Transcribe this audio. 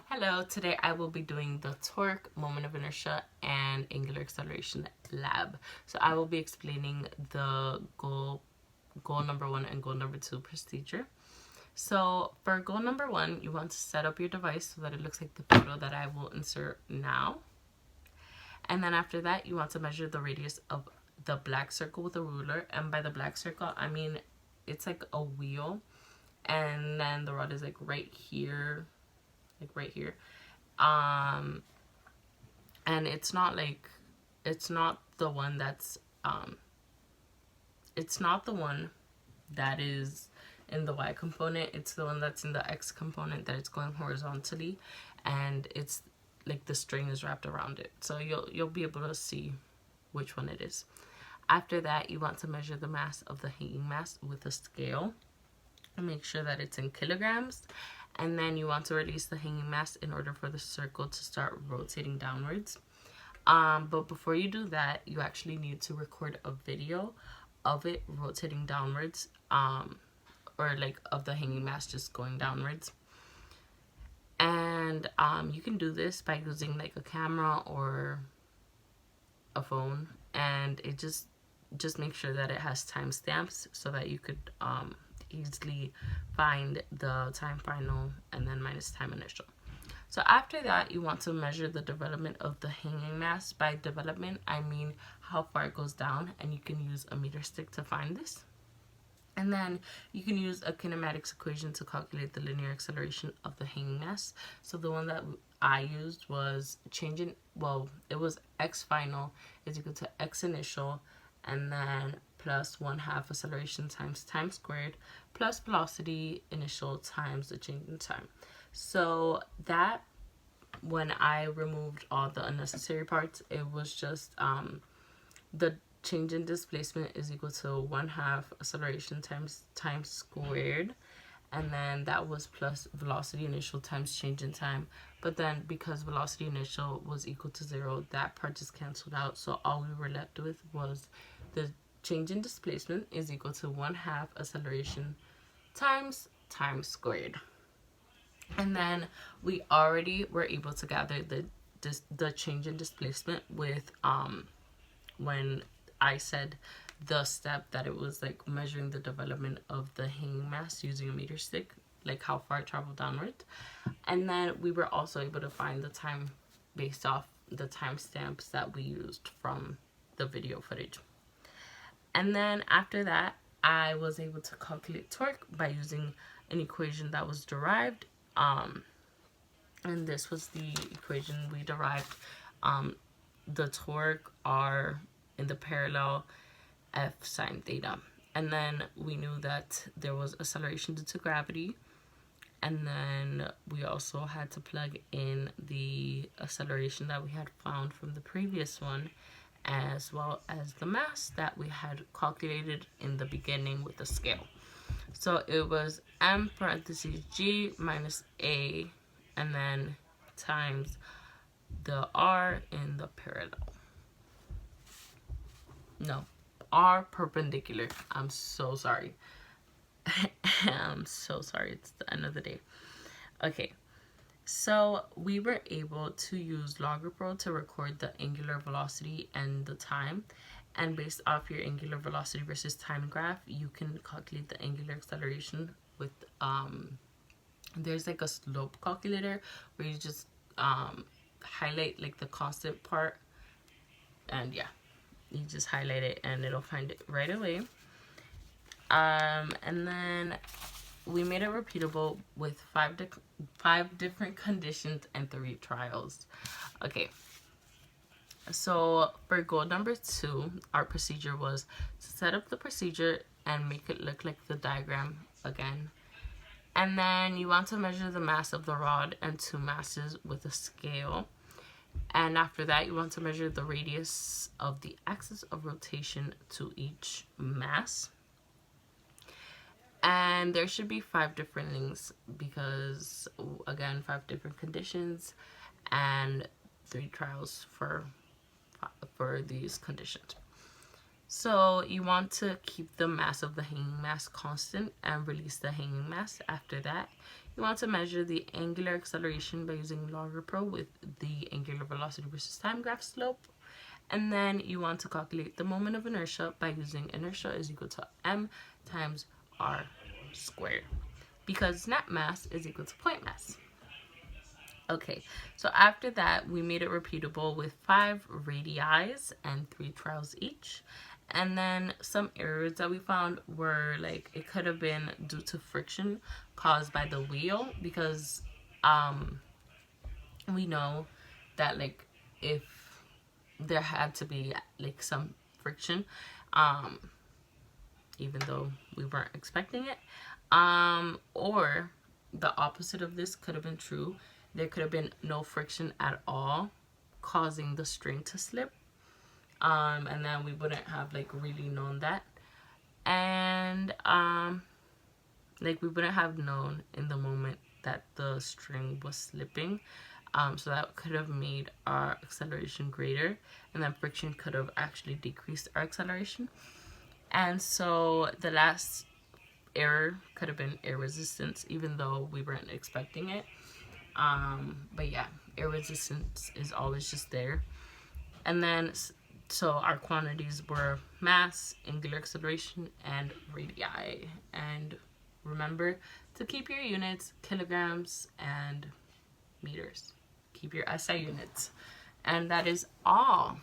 Hello, today I will be doing the torque, moment of inertia, and angular acceleration lab. So I will be explaining the goal number 1 and goal number 2 procedure. So for goal number 1, you want to set up your device so that it looks like the photo that I will insert now. And then after that, you want to measure the radius of the black circle with a ruler. And by the black circle, I mean it's like a wheel. And then the rod is like right here. And it's not the one that is in the Y component. It's the one that's in the X component, that it's going horizontally, and it's like the string is wrapped around it, so you'll be able to see which one it is. After that, you want to measure the mass of the hanging mass with a scale and make sure that it's in kilograms. And then you want to release the hanging mass in order for the circle to start rotating downwards. But before you do that, you actually need to record a video of it rotating downwards, or like of the hanging mass just going downwards. And you can do this by using like a camera or a phone, and it just make sure that it has timestamps so that you could easily find the time final and then minus time initial. So after that, you want to measure the development of the hanging mass. By development, I mean how far it goes down, and you can use a meter stick to find this. And then you can use a kinematics equation to calculate the linear acceleration of the hanging mass. So the one that I used was it was x final is equal to x initial, and then plus 1/2 acceleration times time squared plus velocity initial times the change in time. So that, when I removed all the unnecessary parts, it was just the change in displacement is equal to 1/2 acceleration times time squared, and then that was plus velocity initial times change in time. But then because velocity initial was equal to 0, that part just canceled out, so all we were left with was the change in displacement is equal to 1/2 acceleration times time squared. And then we already were able to gather the change in displacement with when I said the step that it was like measuring the development of the hanging mass using a meter stick, like how far it traveled downward. And then we were also able to find the time based off the timestamps that we used from the video footage. And then after that, I was able to calculate torque by using an equation that was derived. And this was the equation we derived. The torque R in the parallel F sine theta. And then we knew that there was acceleration due to gravity. And then we also had to plug in the acceleration that we had found from the previous one, as well as the mass that we had calculated in the beginning with the scale. So it was m parentheses g minus a, and then times the r in the parallel. No, r perpendicular. I'm so sorry. I'm so sorry. It's the end of the day. Okay. So we were able to use LogRepro to record the angular velocity and the time. And based off your angular velocity versus time graph, you can calculate the angular acceleration with, there's like a slope calculator where you just highlight like the constant part. And yeah, you just highlight it and it'll find it right away. And then we made it repeatable with five different conditions and 3 trials. Okay, so for goal number 2, our procedure was to set up the procedure and make it look like the diagram again. And then you want to measure the mass of the rod and 2 masses with a scale. And after that, you want to measure the radius of the axis of rotation to each mass. And there should be 5 different links because, again, 5 different conditions and 3 trials for these conditions. So you want to keep the mass of the hanging mass constant and release the hanging mass. After that, You want to measure the angular acceleration by using log_rho with the angular velocity versus time graph slope. And then you want to calculate the moment of inertia by using inertia is equal to m times r squared, because net mass is equal to point mass. Okay, so after that, we made it repeatable with 5 radii and 3 trials each. And then some errors that we found were like, it could have been due to friction caused by the wheel, because we know that like if there had to be like some friction, even though we weren't expecting it, or the opposite of this could have been true. There could have been no friction at all, causing the string to slip, and then we wouldn't have like really known that, and like we wouldn't have known in the moment that the string was slipping. So that could have made our acceleration greater, and then friction could have actually decreased our acceleration. And so the last error could have been air resistance, even though we weren't expecting it. But yeah, air resistance is always just there. And then, so our quantities were mass, angular acceleration, and radii. And remember to keep your units kilograms and meters. Keep your SI units. And that is all.